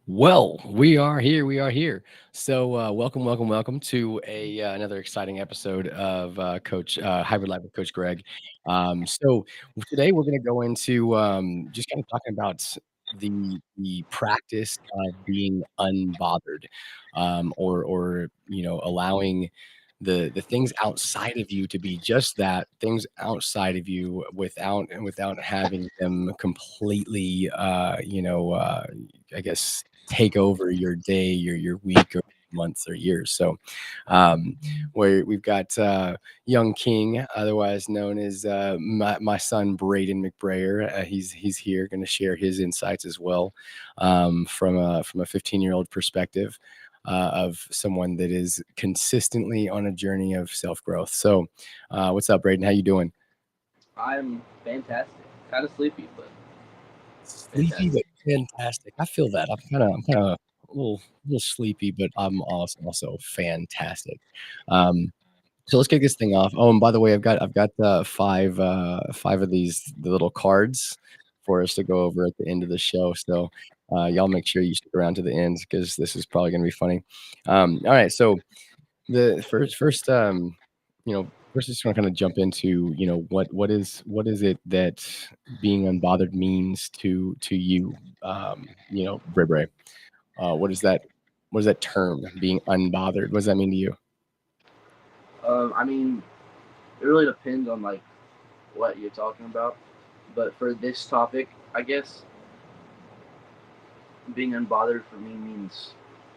Well, we are here. We are here. So, welcome to a another exciting episode of Coach Hybrid Life with Coach Greg. So today we're going to go into just kind of talking about the practice of being unbothered, or allowing the things outside of you to be just that, things outside of you without having them completely I guess take over your day, your week, or months or years. So, um, where we've got young King, otherwise known as my son Brayden McBrayer. He's here, going to share his insights as well, from a 15-year-old perspective. Of someone that is consistently on a journey of self growth. So, what's up, Brayden? How you doing? I'm fantastic. Kind of sleepy, but Sleepy fantastic. but fantastic. I feel that. I'm kinda a little sleepy, but I'm also fantastic. Um, so let's kick this thing off. Oh, and by the way, I've got 5 of these the little cards for us to go over at the end of the show. So y'all make sure you stick around to the end because this is probably gonna be funny. All right, so the first, first, I just wanna kinda jump into, what is it that being unbothered means to you? Bray Bray. What is that term, being unbothered? What does that mean to you? I mean, it really depends on like what you're talking about. But for this topic, I guess being unbothered for me means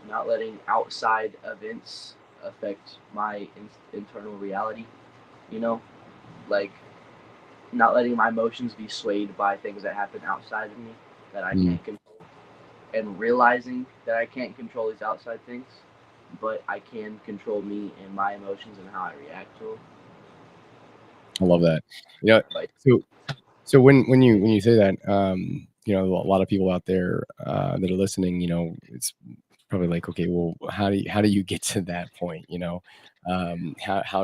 not letting outside events affect my internal reality. You know, like not letting my emotions be swayed by things that happen outside of me that I Mm, can't control, and realizing that I can't control these outside things, but I can control me and my emotions and how I react to them. I love that. You know, Like, so so when you say that, a lot of people out there, that are listening, it's probably like, okay, well, how do you get to that point? How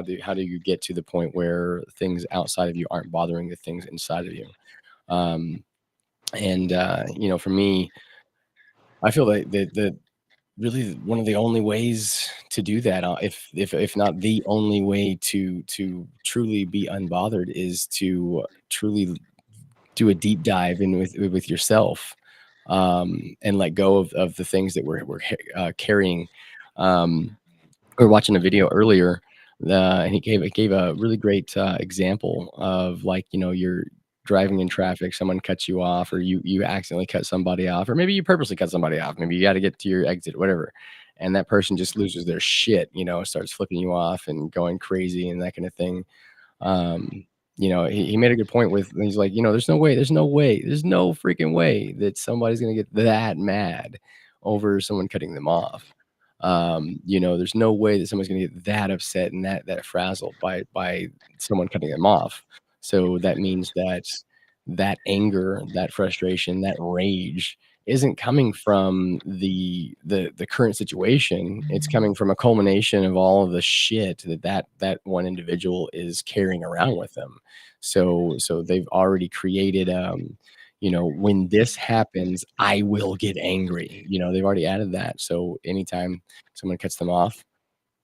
do you get to the point where things outside of you aren't bothering the things inside of you? Um, and for me, I feel that really one of the only ways to do that, if not the only way to truly be unbothered, is to truly do a deep dive in with yourself, and let go of the things that we're carrying. Um, we were watching a video earlier, and he gave a really great example of, like, you're driving in traffic, someone cuts you off, or you accidentally cut somebody off, or maybe you purposely cut somebody off. Maybe you got to get to your exit, whatever, and that person just loses their shit, starts flipping you off and going crazy and that kind of thing. He made a good point with, he's like, there's no freaking way that somebody's gonna get that mad over someone cutting them off. There's no way that someone's gonna get that upset and that frazzled by someone cutting them off. So that means that anger, that frustration, that rage isn't coming from the current situation. It's coming from a culmination of all of the shit that one individual is carrying around with them. So they've already created, when this happens, I will get angry. They've already added that. So anytime someone cuts them off,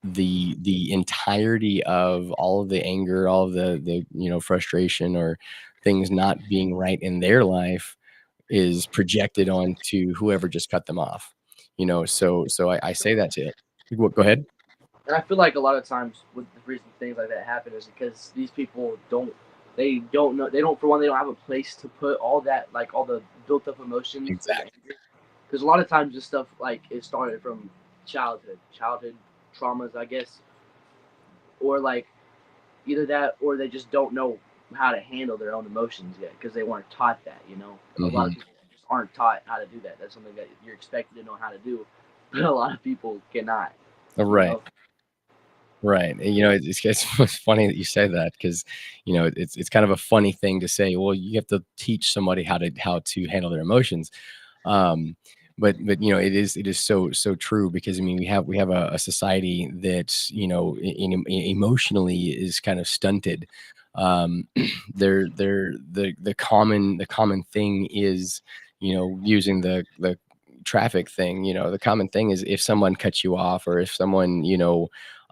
the entirety of all of the anger, all of the frustration, or things not being right in their life, is projected onto whoever just cut them off. So I say that to it. Go ahead. and I feel like a lot of times with the reason things like that happen is because these people don't know, they don't, for one, they don't have a place to put all that, like all the built up emotions and Exactly. anger. Because a lot of times this stuff like it started from childhood traumas, I guess, or like either that or they just don't know how to handle their own emotions yet because they weren't taught that. A lot of Hmm. people just aren't taught how to do that. That's something that you're expected to know how to do, but a lot of people cannot. You Right. know, Right. And, it's funny that you say that, because it's kind of a funny thing to say. Well, you have to teach somebody how to handle their emotions. Um, but it is so true, because I mean, we have a society that, emotionally is kind of stunted. The common thing is, using the traffic thing, the common thing is if someone cuts you off or if someone,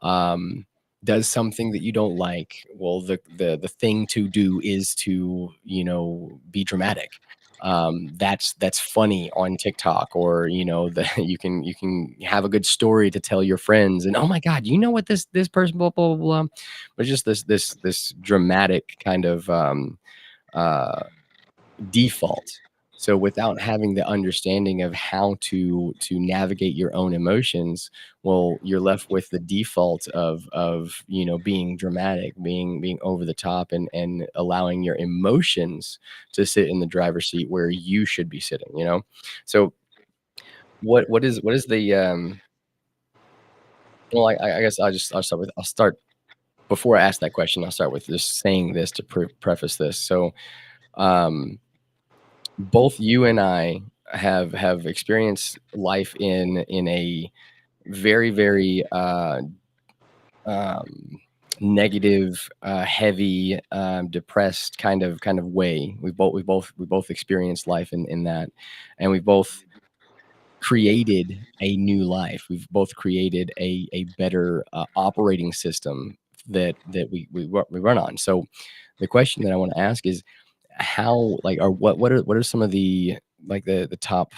um, does something that you don't like, well, the thing to do is to, be dramatic. That's funny on TikTok, or that you can have a good story to tell your friends, and oh my God, you know what this person blah blah blah, blah. But just this dramatic kind of uh default. So without having the understanding of how to navigate your own emotions, well, you're left with the default of being dramatic, being over the top, and allowing your emotions to sit in the driver's seat where you should be sitting. So what is the well, I guess I'll start before I ask that question. I'll start with just saying this to preface this. So um both you and I have experienced life in a very, very um, negative, heavy, depressed kind of way. We both experienced life in that, and we both created a new life. We've both created a better operating system that we run on. So the question that I want to ask is how, like, or what are some of the, like, the top,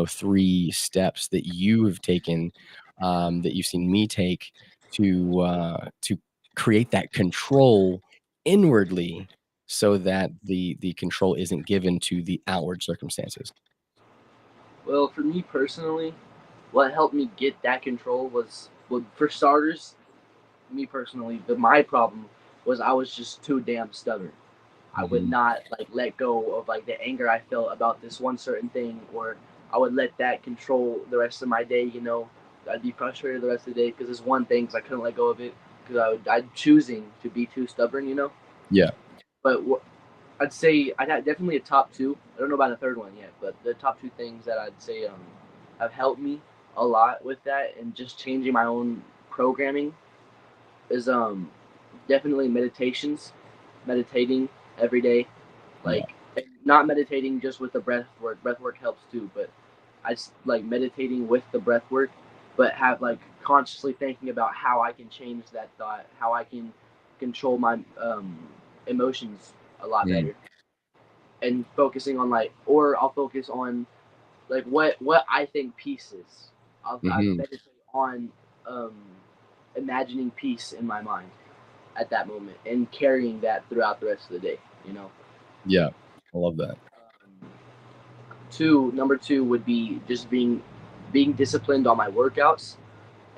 three steps that you have taken, that you've seen me take to create that control inwardly, so that the control isn't given to the outward circumstances. Well, for me personally, what helped me get that control was, well, for starters, me personally, my problem was I was just too damn stubborn. I would Mhm. not like let go of like the anger I felt about this one certain thing, or I would let that control the rest of my day. I'd be frustrated the rest of the day because there's one thing, because I couldn't let go of it because I'm choosing to be too stubborn. Yeah. But I'd say I'd have definitely a top two. I don't know about a third one yet, but the top two things that I'd say have helped me a lot with that and just changing my own programming is definitely meditating every day, Yeah. like not meditating just with the breath work. Breath work helps too, but I just like meditating with the breath work, but have like consciously thinking about how I can change that thought, how I can control my emotions a lot Mm. better, and focusing on like, or I'll focus on like what I think peace is. I Mhm. meditate on um, imagining peace in my mind at that moment and carrying that throughout the rest of the day. You know. Yeah. I love that. Number two would be just being disciplined on my workouts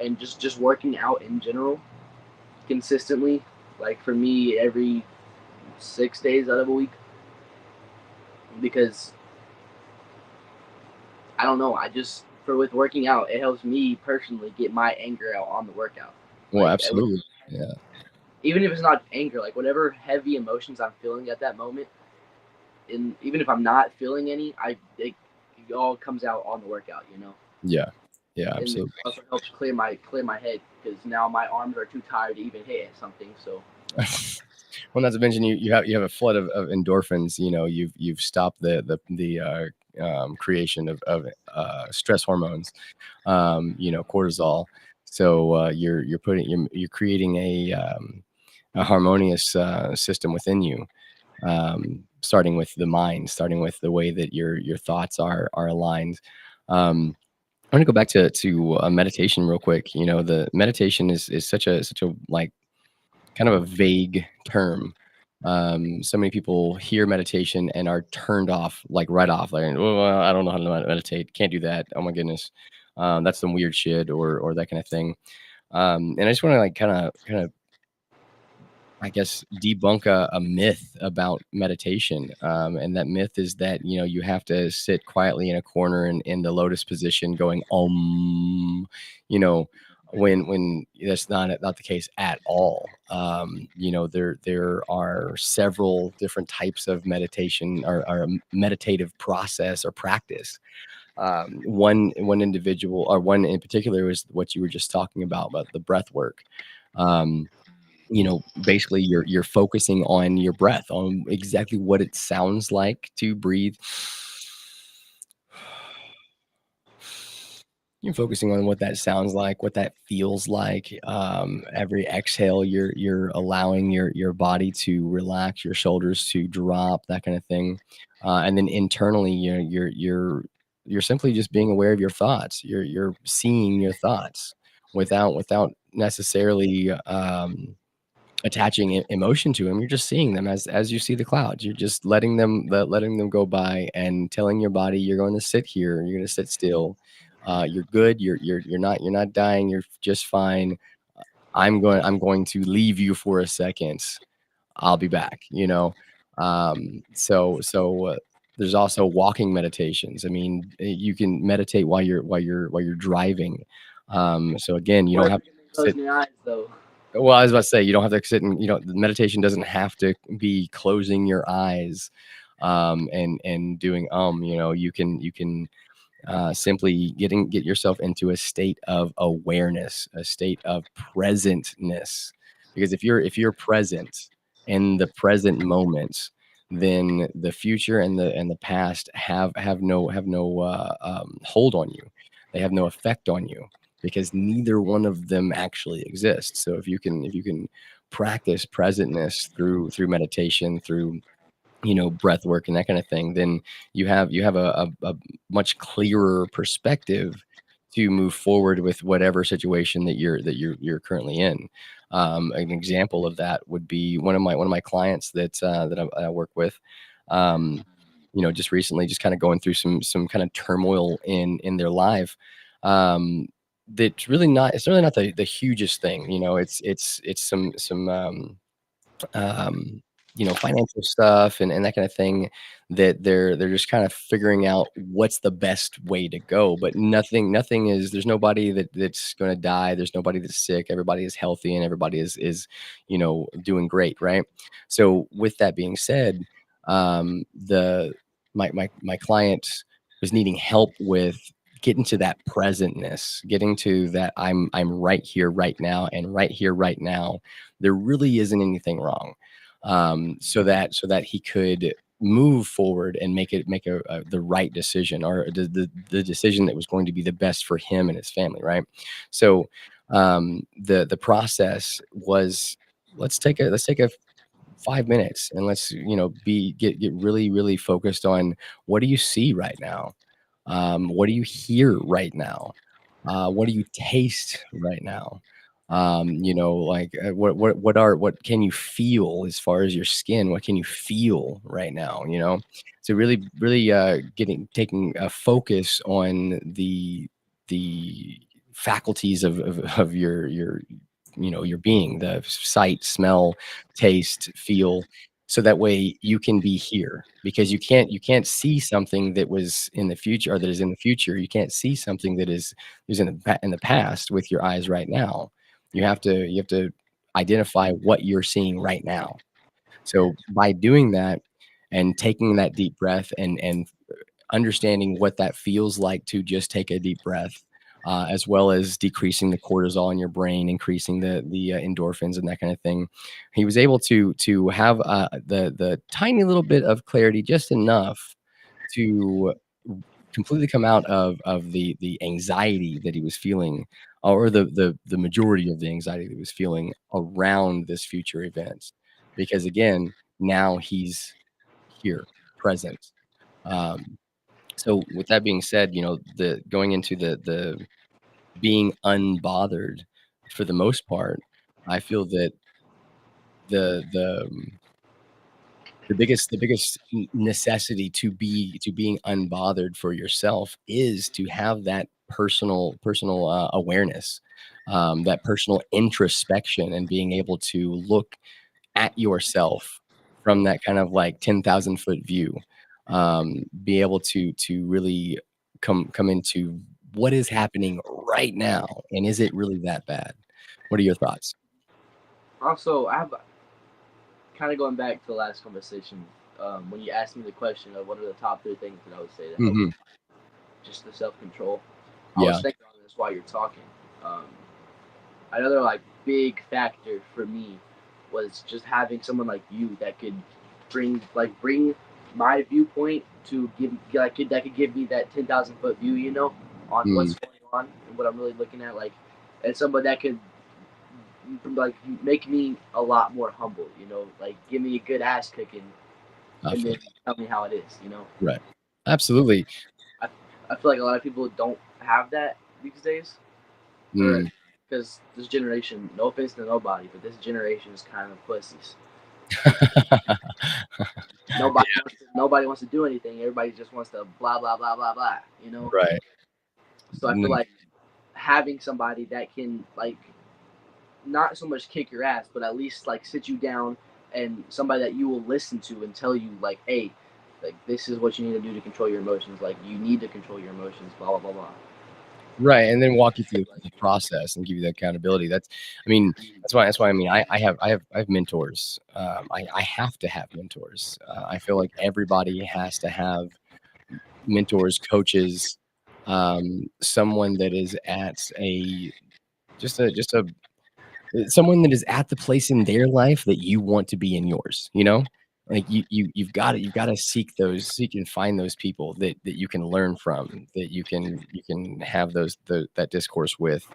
and just working out in general consistently. Like for me, every 6 days out of a week, because I don't know. I just for with working out, it helps me personally get my anger out on the workout. Well, Like absolutely. Yeah. even if it's not anger, like whatever heavy emotions I'm feeling at that moment, and even if I'm not feeling any, it all comes out on the workout. Yeah. Yeah, And it absolutely. also helps clear my head because now my arms are too tired to even hit at something. So Well, not to mention you have a flood of endorphins. You've stopped the creation of stress hormones, cortisol. So you're creating a harmonious system within you, starting with the mind, starting with the way that your thoughts are aligned. I want to go back to meditation real quick. The meditation is such a like kind of a vague term. So many people hear meditation and are turned off, like right off. Like, oh, well, I don't know how to meditate. Can't do that. Oh my goodness, that's some weird shit, or that kind of thing. And I just want to like kind of I guess, debunk a myth about meditation. And that myth is that, you have to sit quietly in a corner in the lotus position going, you know, when that's not the case at all. There are several different types of meditation, or meditative process or practice. One individual, or one in particular, was what you were just talking about the breath work. Um, basically you're focusing on your breath, on exactly what it sounds like to breathe You're focusing on what that sounds like, what that feels like. Every exhale, you're allowing your body to relax, your shoulders to drop, that kind of thing. And then internally, you're simply just being aware of your thoughts. You're seeing your thoughts without necessarily attaching emotion to them. You're just seeing them as you see the clouds. You're just letting them go by and telling your body you're going to sit here. You're going to sit still. You're good. You're not dying. You're just fine. I'm going to leave you for a second. I'll be back. There's also walking meditations. I mean, you can meditate while you're driving. So again, you What don't if have to you're sit. closing your eyes though? Well, I was about to say, you don't have to sit and, the meditation doesn't have to be closing your eyes, and doing, you can simply get yourself into a state of awareness, a state of presentness. Because if you're present in the present moment, then the future and the past have no hold on you. They have no effect on you because neither one of them actually exists. So if you can practice presentness through meditation, through breath work and that kind of thing, then you have a much clearer perspective to move forward with whatever situation that you're currently in. An example of that would be one of my clients that I work with. Um, just recently, just kind of going through some kind of turmoil in their life. Um, it's really not the hugest thing. It's um, financial stuff and that kind of thing that they're just kind of figuring out what's the best way to go. But nothing is there's nobody that's going to die. There's nobody that's sick. Everybody is healthy and everybody is doing great, right? So with that being said, the my client was needing help with getting to that presentness, getting to that I'm right here, right now, and right here, right now. There really isn't anything wrong, so that he could move forward and make the right decision, or the decision that was going to be the best for him and his family, right? So the process was, let's take a 5 minutes and let's be get really really focused on, what do you see right now? What do you hear right now? What do you taste right now? Like, what can you feel as far as your skin? What can you feel right now? So really, really getting taking a focus on the faculties of your being, the sight, smell, taste, feel, so that way you can be here, because you can't see something that was in the future, or that is in the future. You can't see something that is in the past with your eyes right now. You have to identify what you're seeing right now. So by doing that and taking that deep breath and understanding what that feels like to just take a deep breath, as well as decreasing the cortisol in your brain, increasing the endorphins and that kind of thing. He was able to have the tiny little bit of clarity, just enough to completely come out of the anxiety that he was feeling, or the majority of the anxiety that he was feeling around this future event. Because again, now he's here, present. Um, so with that being said, the going into the being unbothered, for the most part, I feel that the biggest necessity to being unbothered for yourself is to have that personal awareness, that personal introspection, and being able to look at yourself from that kind of like 10,000-foot view. Be able to really come into what is happening right now, and is it really that bad? What are your thoughts? Also, I have kind of going back to the last conversation. When you asked me the question of what are the top three things that I would say to help Mhm. just the self control, I was Yeah. thinking on this while you're talking. Um, Another like big factor for me was just having someone like you that could bring my viewpoint to give like that could give me that 10,000 foot view, on Mm. what's going on and what I'm really looking at, like, and somebody that could like make me a lot more humble, you know, like give me a good ass kicking I and feel then tell me how it is, you know. that. Right. Absolutely. I, I feel like a lot of people don't have that these days, or Mm. because this generation, no offense to nobody, but this generation is kind of pussies. Nobody wants to do anything. Everybody just wants to blah blah blah blah blah, you know. Right. So I feel Mm. like having somebody that can like not so much kick your ass, but at least like sit you down and somebody that you will listen to and tell you like, hey, like this is what you need to do to control your emotions. Like you need to control your emotions. Blah blah blah blah. Right, and then walk you through Like, the process and give you that accountability. I mean, that's why I mean, I have mentors. I have to have mentors. I feel like everybody has to have mentors, coaches, someone that is at a just a someone that is at the place in their life that you want to be in yours, you know? Like you've got to seek and find those people that you can learn from, that you can have that discourse with,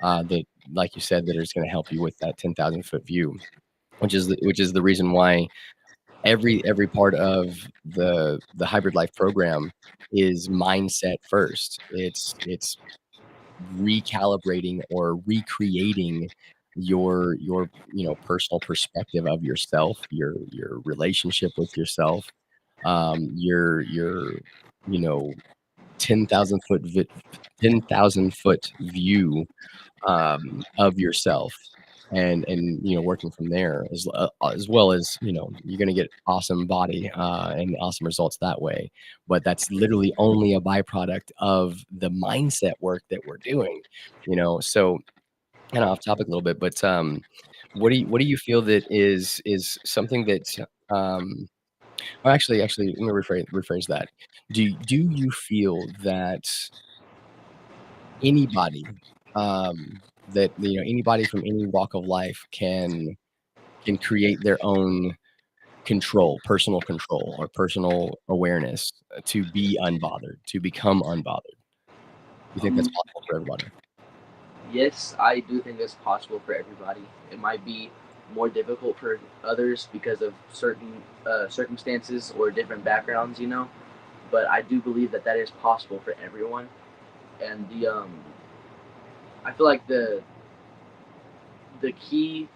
that, like you said, that is going to help you with that 10,000-foot view, which is the reason why every part of the hybrid life program is mindset first. It's recalibrating or recreating your personal perspective of yourself, your relationship with yourself, your you know 10,000 foot view, of yourself, and working from there, as well as, you're going to get awesome body, and awesome results that way. But that's literally only a byproduct of the mindset work that we're doing. So kind of off topic a little bit, but what do you feel that is something that, um or actually, let me rephrase that. Do you feel that anybody, anybody from any walk of life can create their own personal control, or personal awareness, to be unbothered, to become unbothered? You think that's um, possible for everybody? yes, I do think it's possible for everybody. It might be more difficult for others because of certain circumstances or different backgrounds, you know. But I do believe that that is possible for everyone. And I feel like the key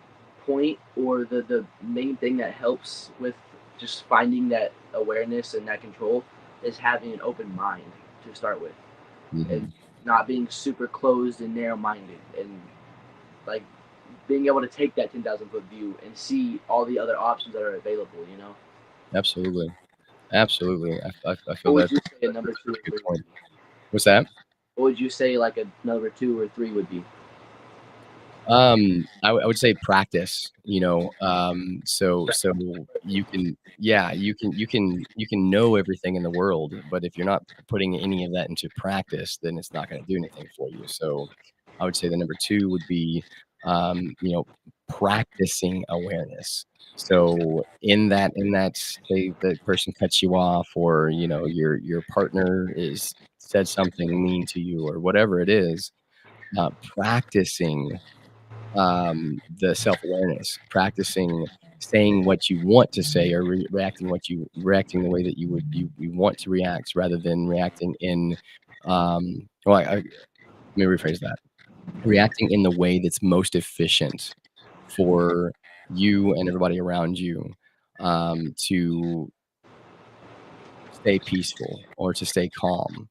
point or the main thing that helps with just finding that awareness and that control is having an open mind to start with, and Mhm. not being super closed and narrow minded, and like being able to take that 10,000 foot view and see all the other options that are available, you know. Absolutely. Absolutely. I feel What would that you say a that's number a two really or good three would point. be? What's that? What would you say like a number two or three would be? I would say practice, so you can, yeah, you can know everything in the world, but if you're not putting any of that into practice, then it's not gonna do anything for you. So I would say the number 2 would be, um, you know, practicing awareness. So in that, say the person cuts you off, or, your partner is said something mean to you, or whatever it is, practicing, the self-awareness, practicing saying what you want to say, or reacting the way that you want to react, rather than reacting in, well, let me rephrase that. Reacting in the way that's most efficient for you and everybody around you, to stay peaceful, or to stay calm,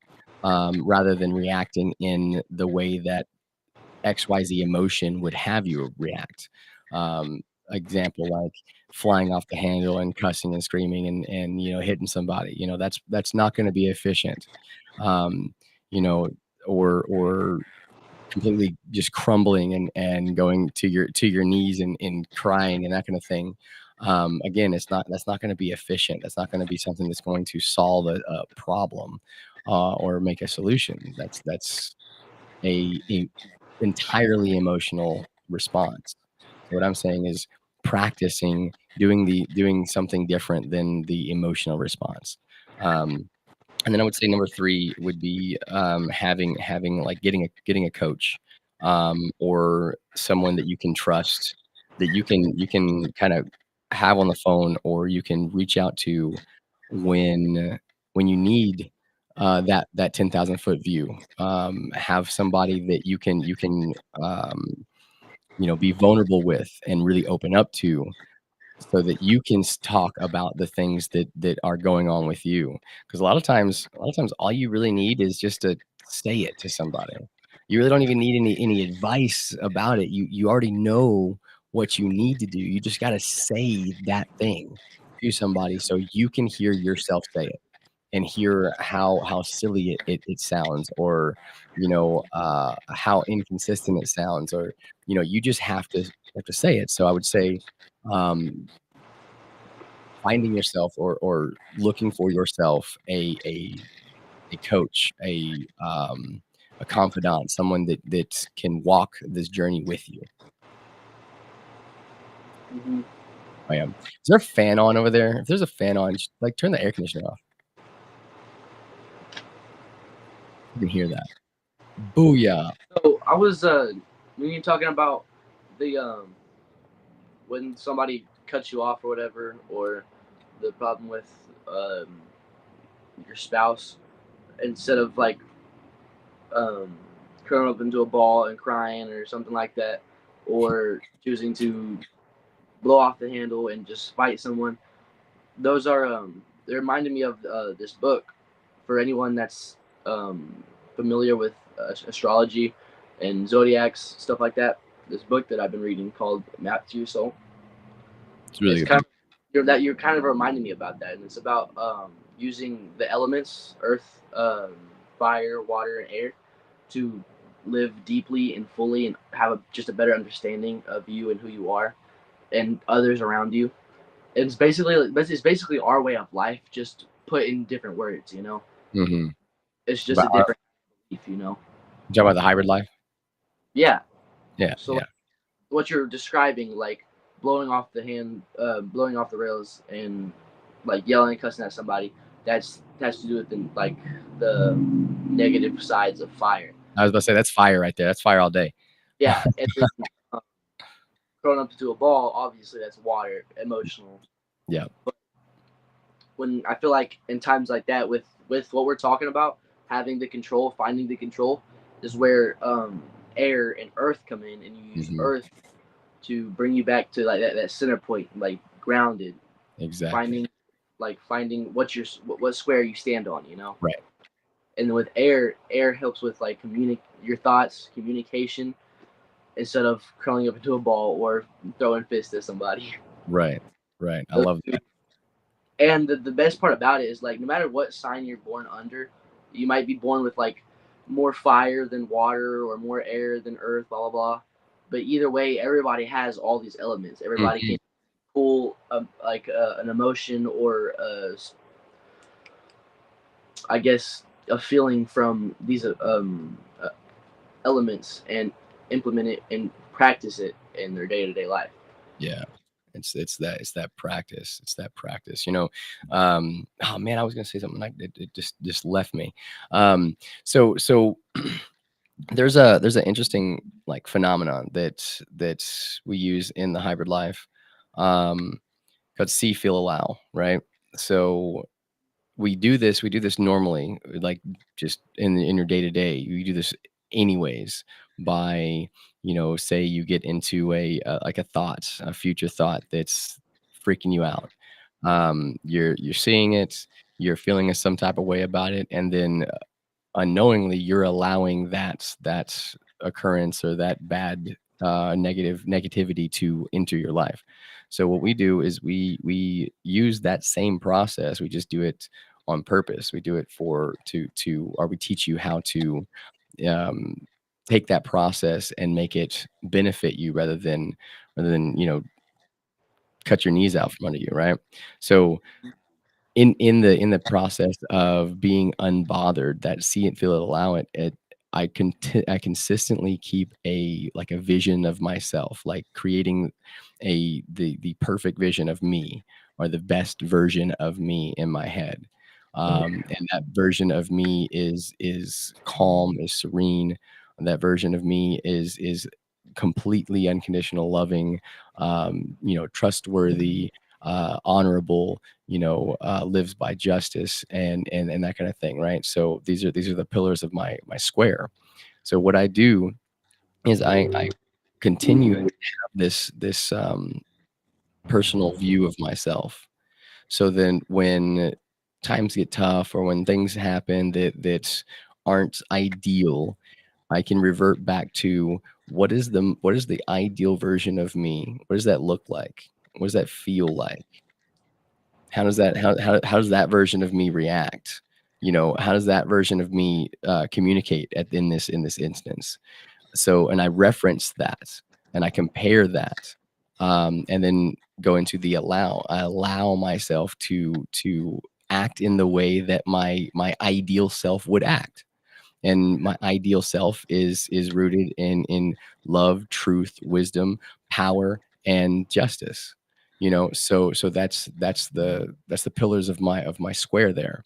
rather than reacting in the way that XYZ emotion would have you react. Example, like flying off the handle and cussing and screaming, and hitting somebody. That's not going to be efficient. Um, you know, or completely just crumbling, and going to your knees, and crying, and that kind of thing. Again, that's not going to be efficient. That's not going to be something that's going to solve a problem, or make a solution. That's a entirely emotional response. So what I'm saying is practicing doing something different than the emotional response. Um, And then I would say number 3 would be, having like getting a coach, or someone that you can trust, that you can kinda have on the phone, or you can reach out to when you need, that 10,000-foot view. Have somebody that um, be vulnerable with and really open up to, so that you can talk about the things that are going on with you. Because a lot of times all you really need is just to say it to somebody. You really don't even need any advice about it. You already know what you need to do. You just got to say that thing to somebody so you can hear yourself say it, and hear how silly it sounds, or how inconsistent it sounds, or you just have to say it. So I would say, um, finding yourself, or looking for yourself a coach, a confidant, someone that can walk this journey with you. Hmm. I am. Is there a fan on over there? If there's a fan on, just, like, turn the air conditioner off. You can hear that. Booyah. So I was when you're talking about the when somebody cuts you off or whatever, or the problem with your spouse, instead of like um, curling up into a ball and crying or something like that, or choosing to blow off the handle and just fight someone. Those are they reminded me of this book for anyone that's um, familiar with astrology and zodiacs, stuff like that. This book that I've been reading called Map to Your Soul. It's a really It's good kind book. of you're kind of reminding me about that, and it's about using the elements, earth, fire, water, and air, to live deeply and fully and have just a better understanding of you and who you are and others around you. It's basically our way of life, just put in different words. Mhm. It's just But, a different belief. you talking about the hybrid life? Yeah. Yeah, So yeah. like, what you're describing, like blowing off the rails, and like yelling and cussing at somebody, that's has to do with like the negative sides of fire. I was about to say, that's fire right there. That's fire all day. Yeah, and then uh, thrown up into a ball, obviously that's water, emotional. Yeah. When I feel like in times like that, with what we're talking about, having the control, finding the control, is where air and earth come in, and you use Mhm. earth to bring you back to like that center point, like grounded, Exactly. finding what square you stand on. Right. And with air helps with like your thoughts, communication, instead of curling up into a ball or throwing fists at somebody. Right. Right. I love that. And the best part about it is, like, no matter what sign you're born under, you might be born with like more fire than water or more air than earth, blah blah blah. But either way, everybody has all these elements. Everybody Mhm. can pull an emotion or I guess a feeling from these elements and implement it and practice it in their day to day life. Yeah. It's that practice. It's that practice. Oh man, I was gonna say something like it just left me. So there's an interesting, like, phenomenon that we use in the hybrid life, um, called see, feel, allow, right? So we do this normally, like, just in your day to day. You do this anyways, by, say you get into like a thought, a future thought that's freaking you out. You're seeing it, you're feeling some type of way about it, and then unknowingly you're allowing that occurrence, or that bad, negativity to enter your life. So what we do is we use that same process. We just do it on purpose. We do it for to or we teach you how to, um, take that process and make it benefit you, rather than cut your knees out from under you, right? So in the process of being unbothered, that see it, feel it, allow it, I consistently keep a vision of myself, like creating the perfect vision of me, or the best version of me in my head. And that version of me is calm, is serene. That version of me is completely unconditional, loving, trustworthy, honorable, lives by justice and that kind of thing, right? So these are the pillars of my square. So what I do is I continue to have this personal view of myself. So then when times get tough or when things happen that aren't ideal, I can revert back to what is the ideal version of me? What does that look like? What does that feel like? How does that version of me react? How does that version of me communicate in this instance? So, and I reference that and I compare that, and then go into the allow. I allow myself to act in the way that my ideal self would act, and my ideal self is rooted in love, truth, wisdom, power, and justice. So that's the pillars of my square there.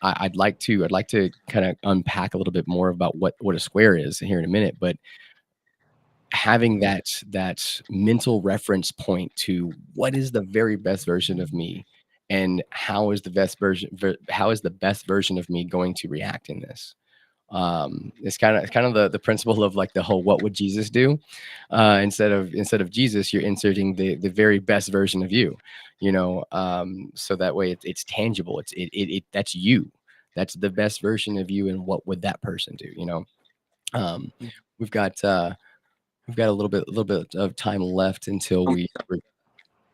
I'd like to kind of unpack a little bit more about what a square is here in a minute, but having that mental reference point to what is the very best version of me, and how is the best version of me going to react in this. It's kind of the principle of like the whole what would Jesus do, instead of Jesus, you're inserting the very best version of you, so that way it's tangible. That's you. That's the best version of you, and what would that person do, um we've got a little bit of time left until we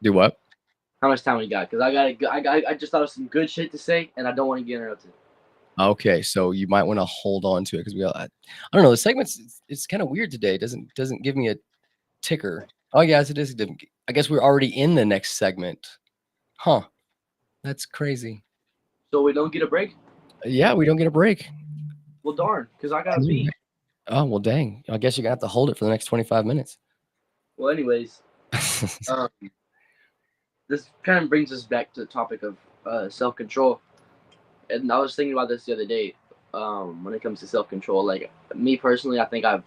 do what. How much time we got? Because I just thought of some good shit to say, and I don't want to get interrupted. Okay, so you might want to hold on to it because I don't know. The segment's it's kind of weird today. It doesn't give me a ticker. Oh yes, it is. I guess we're already in the next segment. Huh. That's crazy. So we don't get a break. Yeah, we don't get a break. Well, darn, because I I gotta know, pee. right? Oh well, dang. I guess you're gonna have to hold it for the next 25 minutes. Well, anyways, um, this kind of brings us back to the topic of self control. And I was thinking about this the other day. When it comes to self control, like me personally, I think I've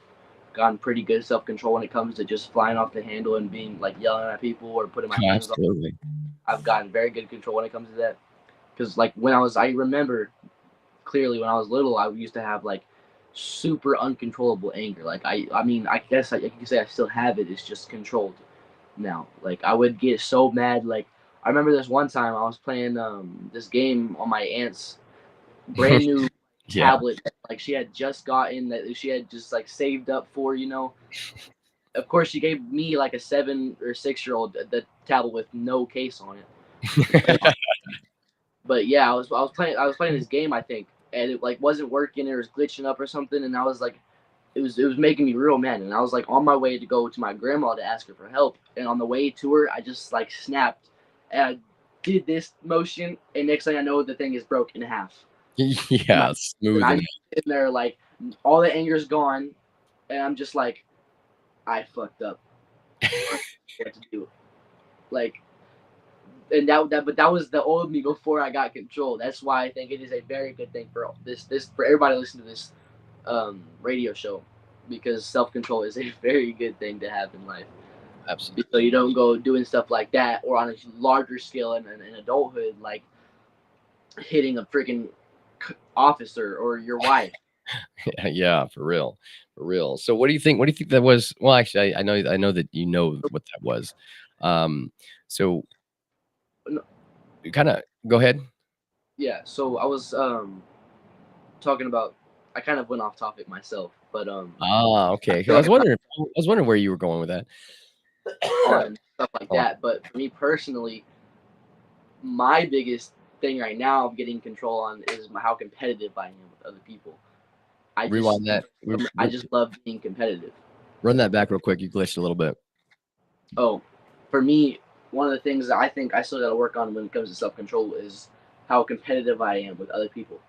gotten pretty good self control when it comes to just flying off the handle and being like yelling at people or putting my hands up. Absolutely. I've gotten very good control when it comes to that. Because like I remember clearly when I was little, I used to have like super uncontrollable anger. Like I mean, I guess I can say I still have it. It's just controlled now. Like I would get so mad. Like I remember this one time I was playing this game on my aunt's brand new Yeah. tablet that, like she had just gotten that she had just like saved up for, you know. Of course she gave me like a 7 or 6 year old the tablet with no case on it to play on. But yeah, I was playing this game, I think, and it like wasn't working, it was glitching up or something, and I was like it was making me real mad, and I was like on my way to go to my grandma to ask her for help, and on the way to her I just like snapped and I did this motion, and next thing I know the thing is broke in half. And Yeah, smooth I and just sitting there like all the anger's gone, and I'm just like I fucked up. I don't know what to do. Like, and that was the old me before I got control. That's why I think it is a very good thing for this for everybody listening to this radio show, because self control is a very good thing to have in life. So absolutely. you don't go doing stuff like that, or on a larger scale in adulthood, like hitting a freaking officer or your wife. Yeah, for real, for real. So what do you think that was? Well, actually, I know that you know what that was. So No, kind of go ahead. yeah. So I was talking about. I kind of went off topic myself, but Ah, I okay. 'Cause feel I like was wondering, where you were going with that. on and stuff like Oh, that. But for me personally, my biggest thing right now of getting control on is how competitive I am with other people. I just rewind that. I just love being competitive. Run that back real quick. You glitched a little bit. Oh, for me, one of the things that I think I still got to work on when it comes to self control is how competitive I am with other people,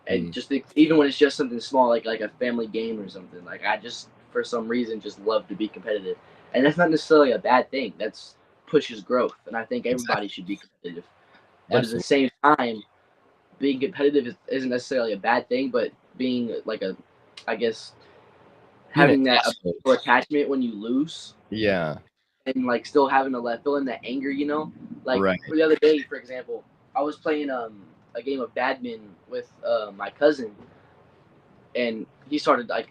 and Mm, just even when it's just something small like a family game or something. Like I just for some reason just love to be competitive, and that's not necessarily a bad thing. That's pushes growth, and I think everybody exactly. should be competitive. But at the Absolutely. same time, being competitive isn't necessarily a bad thing, but being like a, I guess, Being an having that asshole. attachment when you lose Yeah, and like still having to let feeling that anger, like right. for the other day, for example, I was playing a game of badminton with my cousin, and he started like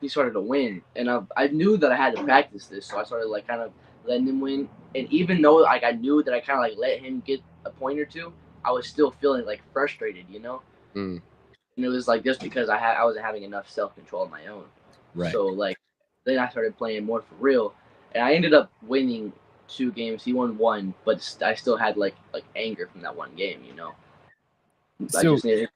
he started to win, and I knew that I had to practice this, so I started like kind of letting him win, and even though like I knew that I kind of like let him get a point or two, I was still feeling like frustrated. Mm, And it was like just because I wasn't having enough self control on my own. right. So like then I started playing more for real, and I ended up winning 2 games. He won one, but I still had like anger from that one game. I So just needed.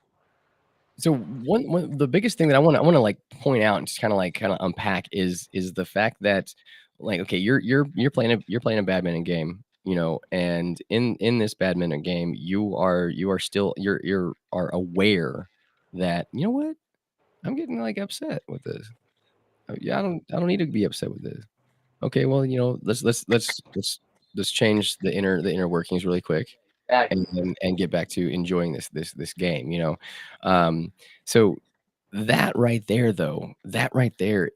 one the biggest thing that I wanna, like, point out and just kinda unpack is the fact that, like, okay, you're playing a badminton game, and in this badminton game, you are still are aware that, "You know what? I'm getting, like, upset with this. Yeah, I don't need to be upset with this." Okay, well, let's change the inner workings really quick and Exactly. and get back to enjoying this game. Um, so that right there, though, that right there,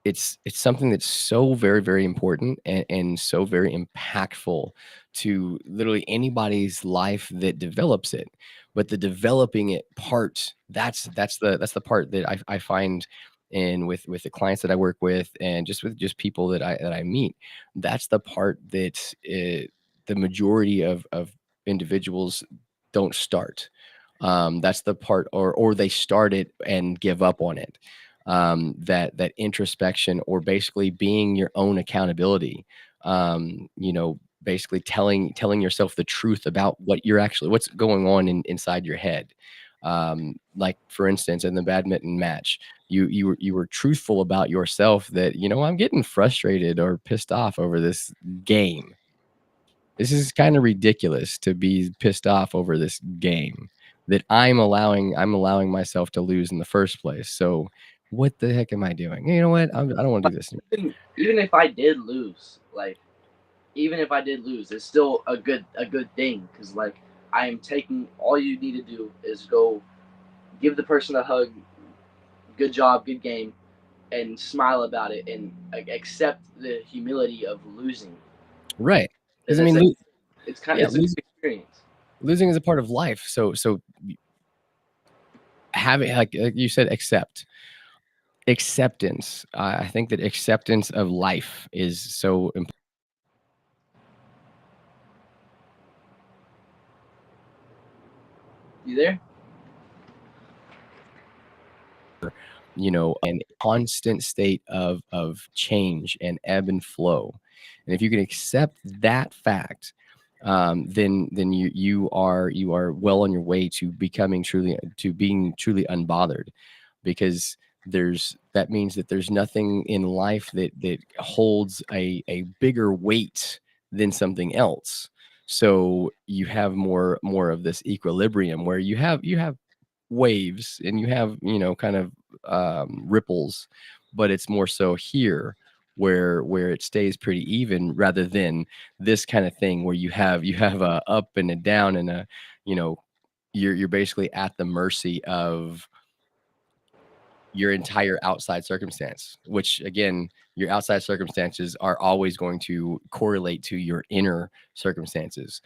it's something that's so very, very important and so very impactful to literally anybody's life that develops it. But the developing it part, that's the part that I find and with the clients that I work with and just with just people that I meet, that's the part that the majority of individuals don't start. That's the part, or they start it and give up on it. That introspection, or basically being your own accountability. Basically telling yourself the truth about what's going on inside your head. Like for instance, in the badminton match, you were truthful about yourself that I'm getting frustrated or pissed off over this game. This is kinda ridiculous to be pissed off over this game that I'm allowing myself to lose in the first place, so what the heck am I doing? You know what? I don't wanna do this anymore. Even if I did lose, like even if I did lose, it's still a good thing because like I am taking all you need to do is go give the person a hug, good job, good game, and smile about it and like, accept the humility of losing. Right, because I It's mean, a, yeah, it's a good experience. losing is a part of life, so having like you said, acceptance. I think that acceptance of life is so important. You there? And constant state of change and ebb and flow. And if you can accept that fact, then you are well on your way to being truly unbothered, because that means that there's nothing in life that holds a bigger weight than something else. So you have more of this equilibrium where you have waves, and you have kind of ripples, but it's more so here where it stays pretty even, rather than this kind of thing where you have a up and a down, and a you know you're basically at the mercy of your entire outside circumstance, which again, your outside circumstances are always going to correlate to your inner circumstances.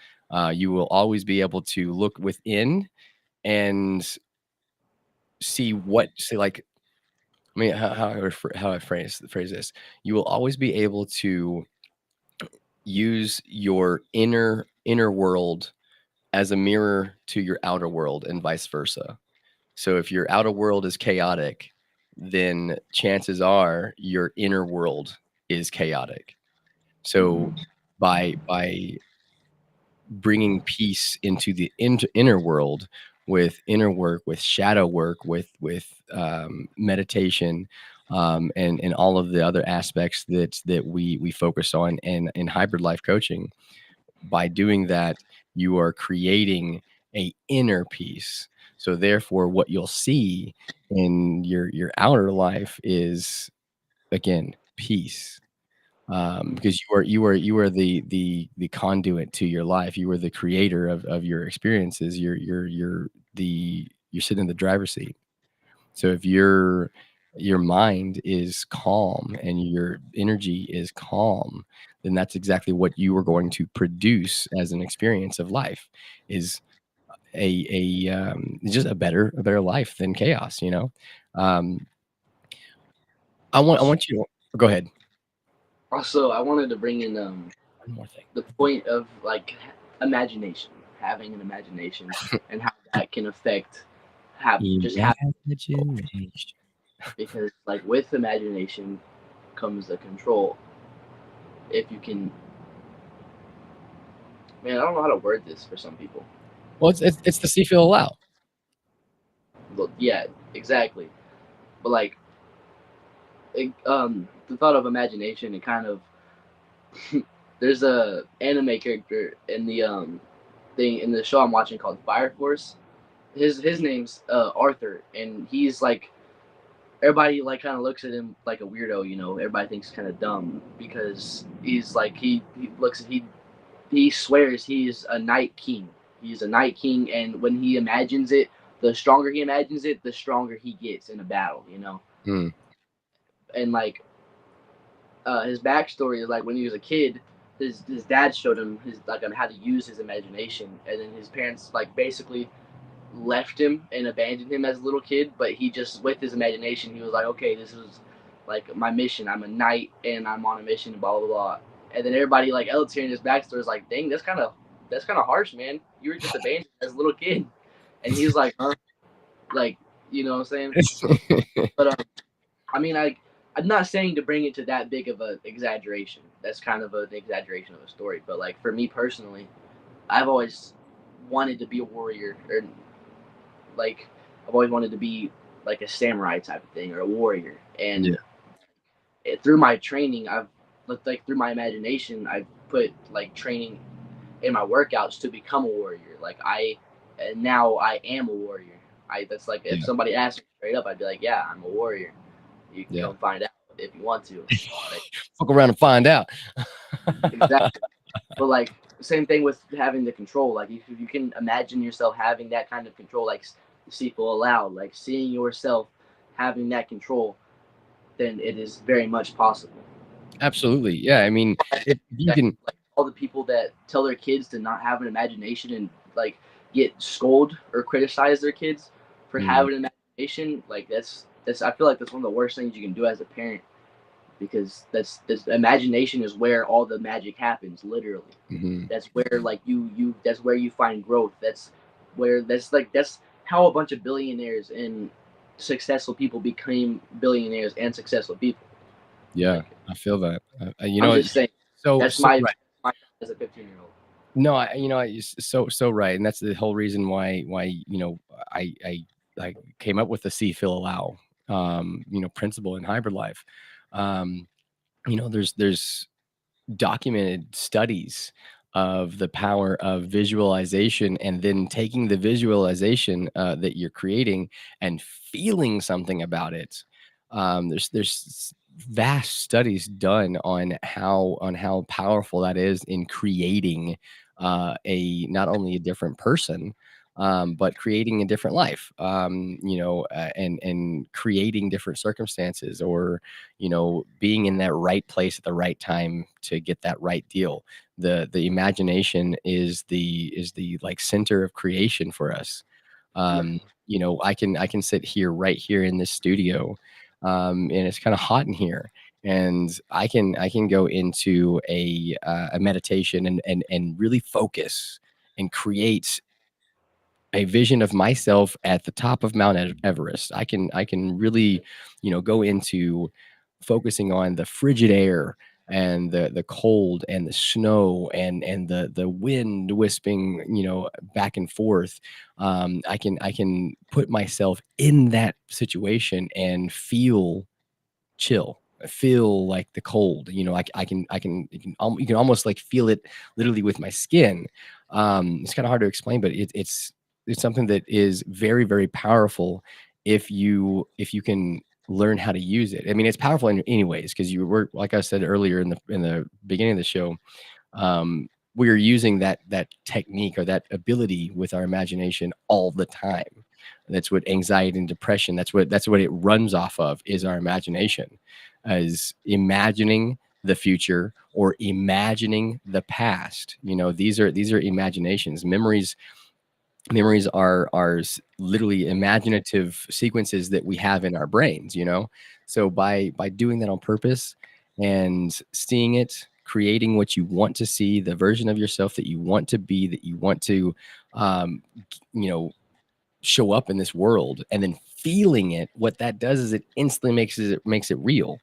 You will always be able to look within and see, like, I mean, how I phrase this. You will always be able to use your inner world as a mirror to your outer world, and vice versa. So if your outer world is chaotic, then chances are your inner world is chaotic. So Mm-hmm. by bringing peace into the inner world, with inner work, with shadow work, with meditation, and all of the other aspects that we focus on in hybrid life coaching. By doing that, you are creating a inner peace. So therefore, what you'll see in your outer life is, again, peace. Mm. because you are the conduit to your life. You were the creator of your experiences. You're sitting in the driver's seat. So if your mind is calm and your energy is calm, then that's exactly what you are going to produce as an experience of life is just a better life than chaos, you know? Um, I Also, want you to go ahead. also, I wanted to bring in One more thing. the point of like imagination, having an imagination, and how that can affect have just have Imagination. because like with imagination comes the control. If you can, man, I don't know how to word this for some people. Well, it's the see, feel, allow. But yeah, exactly. But like, the thought of imagination, it kind of there's a anime character in the thing in the show I'm watching called Fire Force. His name's Arthur, and he's like everybody like kind of looks at him like a weirdo. You know, everybody thinks he's kind of dumb because he's like he looks he swears he's a night king. He's a night king, and when he imagines it, the stronger he imagines it, the stronger he gets in a battle. You know, Mm, and like his backstory is like when he was a kid, his dad showed him his like on how to use his imagination, and then his parents like basically left him and abandoned him as a little kid. But he just with his imagination, he was like, okay, this is like my mission. I'm a knight and I'm on a mission. Blah blah blah. And then everybody like else hearing his backstory is like, dang, that's kind of harsh, man. You were just abandoned as a little kid, and he's like, huh? Like, you know what I'm saying? But I mean, I'm not saying to bring it to that big of an exaggeration. That's kind of an exaggeration of a story. But like for me personally, I've always wanted to be a warrior, or like I've always wanted to be like a samurai type of thing or a warrior. yeah, And through my training, I've like through my imagination, I've put like training in my workouts to become a warrior. Like and now I am a warrior. I that's like if yeah, somebody asked me straight up, I'd be like, yeah, I'm a warrior. You can yeah. come find out if you want to. Like Fuck around and find out. exactly. But like same thing with having the control. Like if you can imagine yourself having that kind of control, like Sequel Aloud, like seeing yourself having that control, then it is very much possible. Absolutely. Yeah, I mean, if you Like can. all the people that tell their kids to not have an imagination and like get scold or criticize their kids for Mhm, having an imagination, like that's I feel like that's one of the worst things you can do as a parent because that's imagination is where all the magic happens, literally. mhm. That's where like you that's where you find growth. That's where that's how a bunch of billionaires and successful people became billionaires and successful people. Yeah, Like I feel that. I'm just saying that's So right. my as a 15-year-old. No, so right, and that's the whole reason why, I came up with the see, feel, allow, principle in hybrid life. Um, there's documented studies of the power of visualization and then taking the visualization that you're creating and feeling something about it. There's vast studies done on how powerful that is in creating a not only a different person, but creating a different life, and creating different circumstances, or being in that right place at the right time to get that right deal. The imagination is the like center of creation for us. Yeah, I can sit here right here in this studio, and it's kind of hot in here, and I can go into a meditation and really focus and create a vision of myself at the top of Mount Everest. I can really, go into focusing on the frigid air and the cold and the snow and the wind wisping, back and forth. I can put myself in that situation and feel chill. I feel like the cold, you can almost like feel it literally with my skin. It's kind of hard to explain, but it's something that is very, very powerful if you can learn how to use it. I mean, it's powerful in anyways because you were, like I said earlier in the beginning of the show, we're using that technique or that ability with our imagination all the time. That's what anxiety and depression, that's what it runs off of, is our imagination, as imagining the future or imagining the past. These are imaginations. Memories are literally imaginative sequences that we have in our brains. So by doing that on purpose and seeing it, creating what you want to see, the version of yourself that you want to be, that you want to um you know show up in this world, and then feeling it, what that does is it instantly makes it real.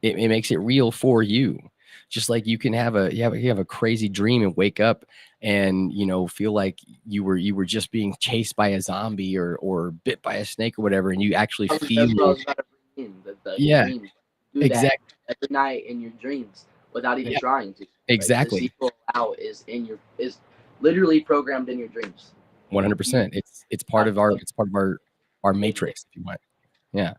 It makes it real for you. Just like you can have a crazy dream and wake up and feel like you were just being chased by a zombie or bit by a snake or whatever, and you actually That's what I feel. was about to bring in. The Yeah, dreams. Do that exactly. every night in your dreams without even Yeah, trying to. Like the exactly. sequel out is literally programmed in your dreams. You 100%. It's part have of our to it's part of our enable it. matrix, if you want. Yeah.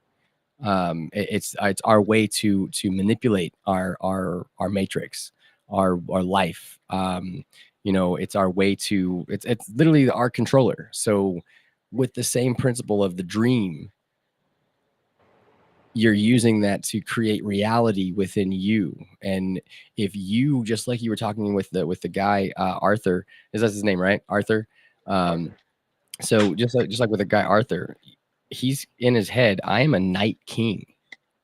It's our way to manipulate our matrix, our life. It's our way to it's literally our controller. So with the same principle of the dream, you're using that to create reality within you. And if you, just like you were talking with the guy, Arthur, is that his name, right? Arthur. Arthur. um so just like with the guy Arthur, he's in his head, I am a night king.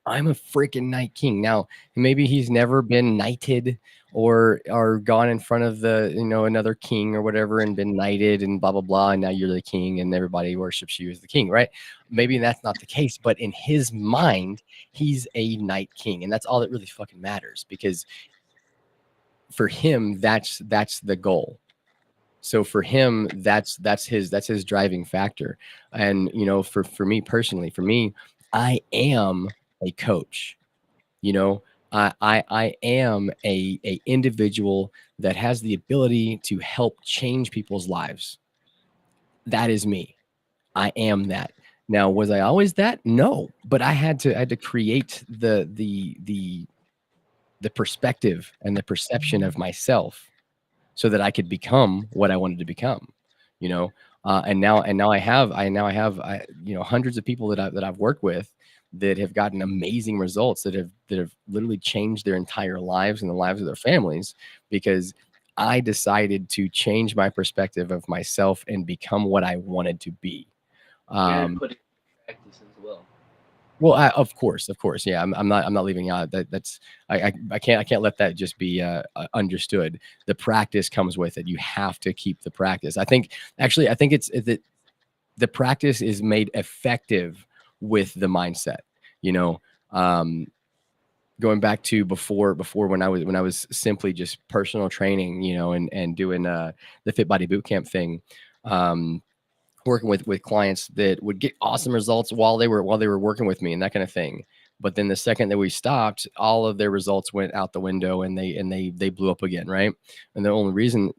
I'm a freaking Night King. Now, maybe he's never been knighted or gone in front of another king or whatever and been knighted and blah blah blah, and now you're the king and everybody worships you as the king, right? Maybe that's not the case, but in his mind, he's a Night King, and that's all that really fucking matters, because for him, that's the goal. So for him, that's his driving factor. And for me personally, I am a coach. you know I am a individual that has the ability to help change people's lives. That is me. I am that. Now, was I always that? No, but I had to create the perspective and the perception of myself so that I could become what I wanted to become. You know, and now I have hundreds of people that I've worked with that have gotten amazing results, that have literally changed their entire lives and the lives of their families, because I decided to change my perspective of myself and become what I wanted to be. And Um, put it in practice as well. well, of course, yeah. I'm not leaving out that's I can't let that just be understood. The practice comes with it. You have to keep the practice. I think it's that the practice is made effective with the mindset. You know, um, Going back to before when I was simply just personal training, and doing the Fit Body Bootcamp thing. Um, Working with clients that would get awesome results while they were working with me and that kind of thing. But then the second that we stopped, all of their results went out the window, and they blew up again, right? And the only reason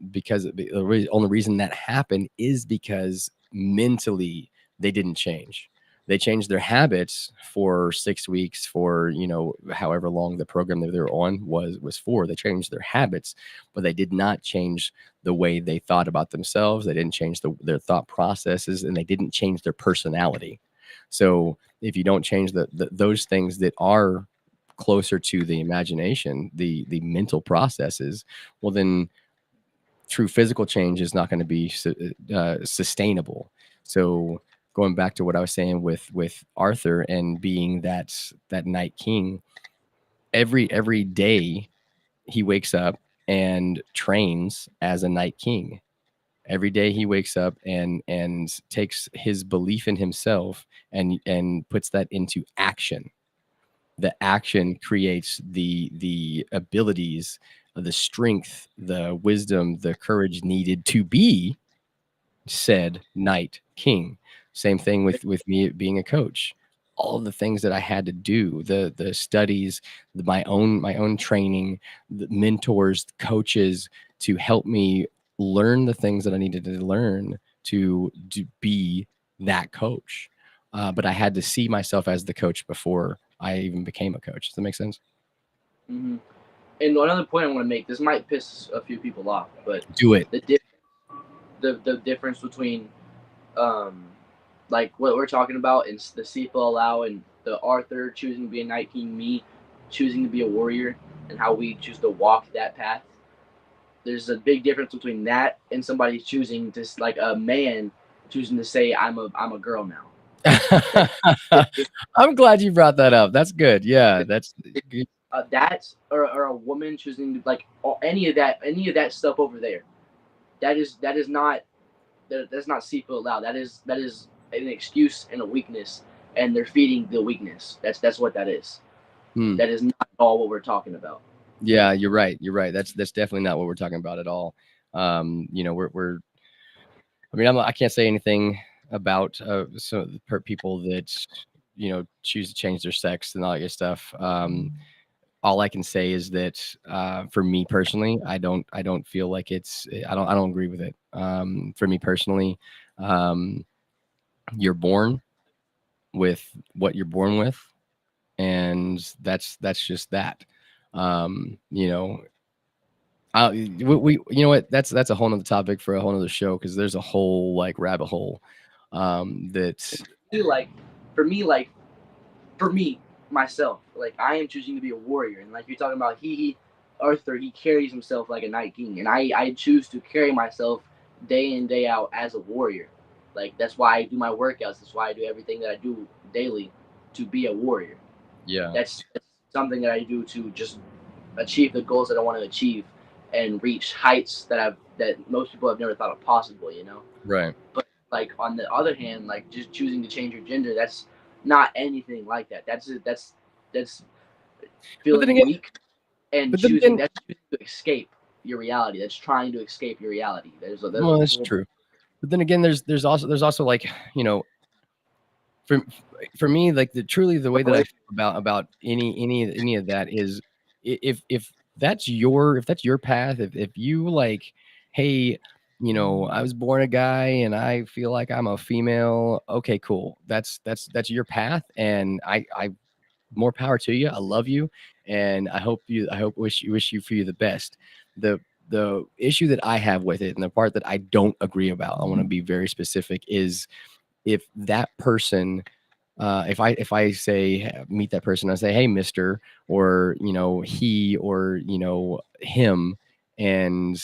that happened is because mentally they didn't change. They changed their habits for 6 weeks, for however long the program that they were on was for. They changed their habits, but they did not change the way they thought about themselves. They didn't change their thought processes, and they didn't change their personality. So if you don't change those things that are closer to the imagination, the mental processes, well, then true physical change is not going to be sustainable. So going back to what I was saying with Arthur and being that Night King, every day he wakes up and trains as a Night King. Every day he wakes up and takes his belief in himself and puts that into action. The action creates the abilities, the strength, the wisdom, the courage needed to be said Night King. Same thing with me being a coach. All of the things that I had to do, the studies, my own training, the mentors, coaches, to help me learn the things that I needed to learn to be that coach. but I had to see myself as the coach before I even became a coach. Does that make sense? Mm-hmm. And another point I want to make, this might piss a few people off, but Do it. the difference between um, like what we're talking about and the Sifa allow and the Arthur choosing to be a Night King, me choosing to be a warrior, and how we choose to walk that path. There's a big difference between that and somebody choosing to, like a man choosing to say I'm a girl now. I'm glad you brought that up. That's good. Yeah, that's good. That or a woman choosing to, like any of that stuff over there. That is not that's not seafood allowed. That is an excuse and a weakness, and they're feeding the weakness. That's what that is. Hmm. That is not at all what we're talking about. Yeah, you're right. You're right. That's definitely not what we're talking about at all. We're I mean, I can't say anything about people that choose to change their sex and all that good stuff. All I can say is that for me personally, I don't feel like I don't agree with it. For me personally, um, you're born with what you're born with, and that's just that. Um, you know, you know what? That's a whole nother topic for a whole nother show because there's a whole like rabbit hole that Like for me, like for me myself, like I am choosing to be a warrior, and like you're talking about, Arthur, he carries himself like a Night King, and I choose to carry myself day in day out as a warrior. Like that's why I do my workouts. That's why I do everything that I do daily to be a warrior. yeah, That's something that I do to just achieve the goals that I want to achieve and reach heights that most people have never thought of possible. right. But like on the other hand, like just choosing to change your gender, that's not anything like that. That's But then feeling again, weak and but then choosing again, that's choosing to escape your reality. That's trying to escape your reality. There's a well, that's whole true. But then again, there's also like for for me, like the way that I way. feel about any of that is if that's your path, if you like, hey, I was born a guy and I feel like I'm a female. Okay, cool. That's your path, and I more power to you. I love you, and I wish you for you the best. The issue that I have with it, and the part that I don't agree about, I want to be very specific, is if that person if I say meet that person, I say, hey, mister, or he, or him, and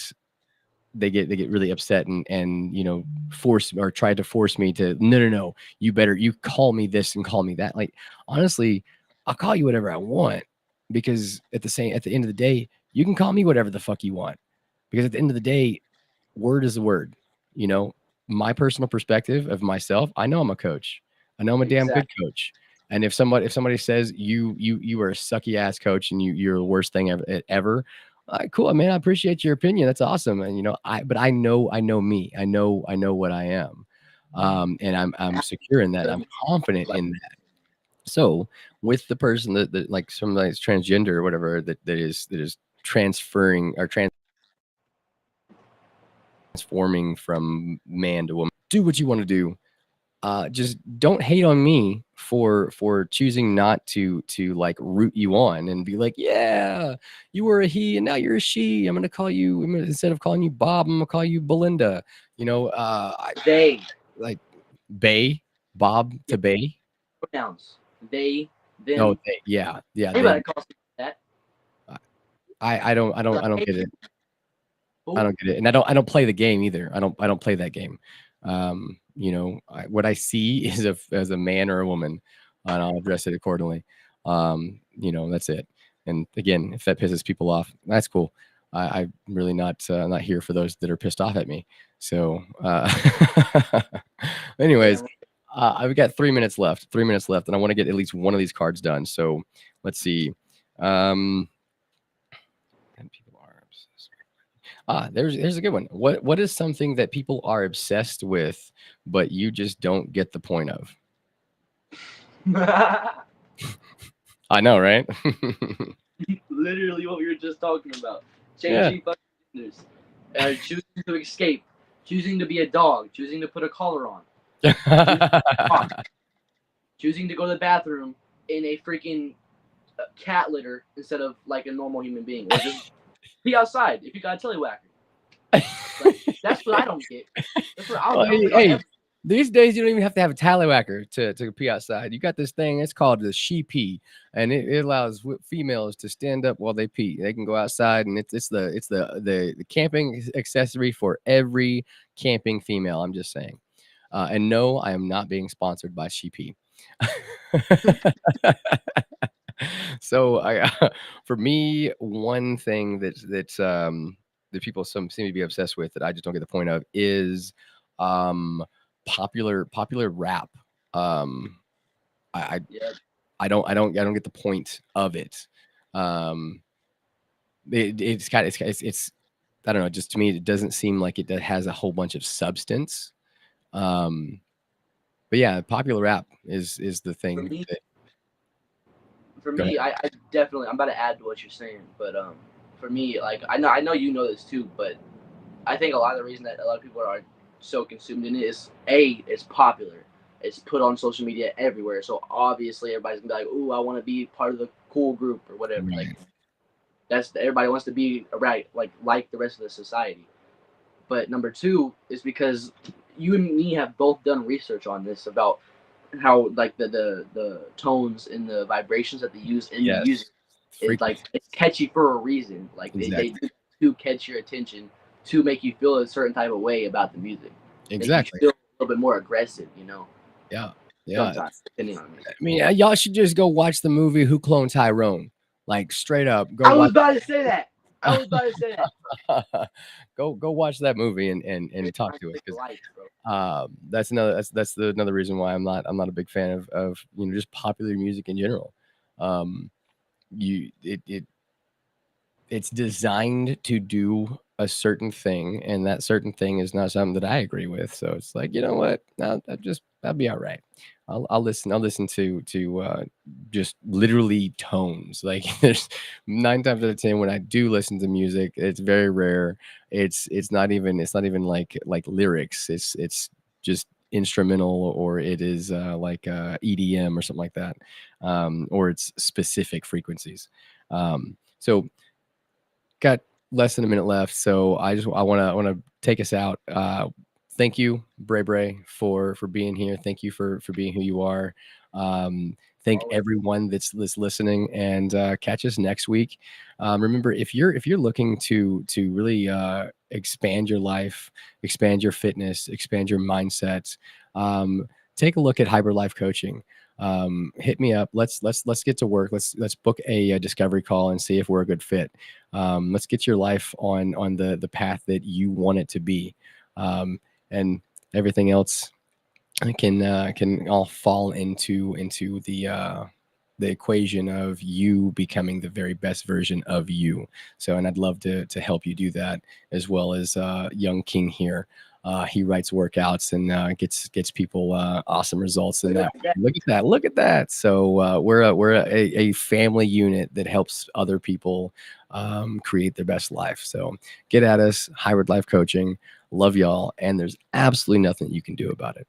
they get really upset and force or try to force me to, no, you call me this and call me that. Like, honestly, I'll call you whatever I want, because at the end of the day, you can call me whatever the fuck you want, because at the end of the day, word is a word. You know, my personal perspective of myself, I know I'm a coach. I know I'm a damn good Exactly. coach. And if somebody says you are a sucky ass coach and you're the worst thing ever, cool, man. I appreciate your opinion. That's awesome. And I know me. I know what I am. And I'm secure in that. I'm confident Like in that. So with the person that like somebody that's transgender or whatever that is transferring or transforming from man to woman, do what you want to do. Just don't hate on me for choosing not to like root you on and be like, yeah, you were a he and now you're a she. Instead of calling you Bob, I'm gonna call you Belinda. they, Like Bay, Bob yeah, to Bay. pronouns, they, Oh, them. yeah, Anybody they. calls people that. I don't Like, hey, get it. I who? don't get it, and I don't play the game either. I don't play that game. What I see is as a man or a woman, and I'll address it accordingly. That's it. And again, if that pisses people off, that's cool. I'm really not here for those that are pissed off at me. So, anyways, Yeah, I've got 3 minutes left. 3 minutes left, and I want to get at least one of these cards done. So, let's see. Um, and people are obsessed. There's a good one. What is something that people are obsessed with, but you just don't get the point of? I know, right? literally what we were just talking about. Yeah. Changing fucking genders, choosing to escape, choosing to be a dog, choosing to put a collar on, choosing to talk. choosing to go to the bathroom in a freaking cat litter instead of like a normal human being, or just be outside if you got a tellywhacker. Like that's what I don't get. That's what Well, I don't think I'll hey, ever. these days you don't even have to have a tallywhacker to pee outside. You got this thing. It's called the she pee, and it allows females to stand up while they pee. They can go outside, and it's the camping accessory for every camping female. I'm just saying. And no, I am not being sponsored by she pee. So for me, one thing that people seem to be obsessed with that I just don't get the point of is um popular rap. Um I Yeah, I don't get the point of it. Um it's kind of it's I don't know, just to me it doesn't seem like it has a whole bunch of substance. Um but yeah, popular rap is the for thing me, that for go ahead. me, I definitely I'm about to add to what you're saying, but for me, like I know you know this too, but I think a lot of the reason that a lot of people are so consumed in it is it's popular. It's put on social media everywhere. So obviously everybody's gonna be like, "Ooh, I want to be part of the cool group or whatever." Like Right. that's everybody wants to be right, like the rest of the society. But number two is because you and me have both done research on this about how like the tones and the vibrations that they use in the music Yes. is like Frequency. it's catchy for a reason. Like they Exactly. do to catch your attention to make you feel a certain type of way about the music, make you Exactly. feel a little bit more aggressive. You know, Yeah. Yeah. sometimes depending on I music. mean, y'all should just go watch the movie Who Cloned Tyrone. Like straight up, go I was watch. about to say that. I was about to say that. Go watch that movie and It's talk my to us stick for because life, bro. another reason why I'm not a big fan of just popular music in general. Um, you it's designed to do a certain thing, and that certain thing is not something that I agree with. So it's like, you know what? I'll be all right. I'll listen to just literally tones. Like there's 9 times out of 10 when I do listen to music, it's very rare. It's not even like lyrics. It's just instrumental, or it is like EDM or something like that, or it's specific frequencies. So got less than a minute left, so I want to take us out. Thank you, Bray, for being here. Thank you for being who you are. Thank Always. everyone that's listening, and catch us next week. Remember, if you're looking to really expand your life, expand your fitness, expand your mindset, take a look at Hybrid Life Coaching. Hit me up. Let's get to work. Let's book a discovery call and see if we're a good fit. Let's get your life on the path that you want it to be, and everything else can all fall into the equation of you becoming the very best version of you. So, and I'd love to help you do that, as well as young King here. He writes workouts and gets people awesome results in that. Look at that! Look at that! So we're a family unit that helps other people create their best life. So get at us, Hybrid Life Coaching. Love y'all, and there's absolutely nothing you can do about it.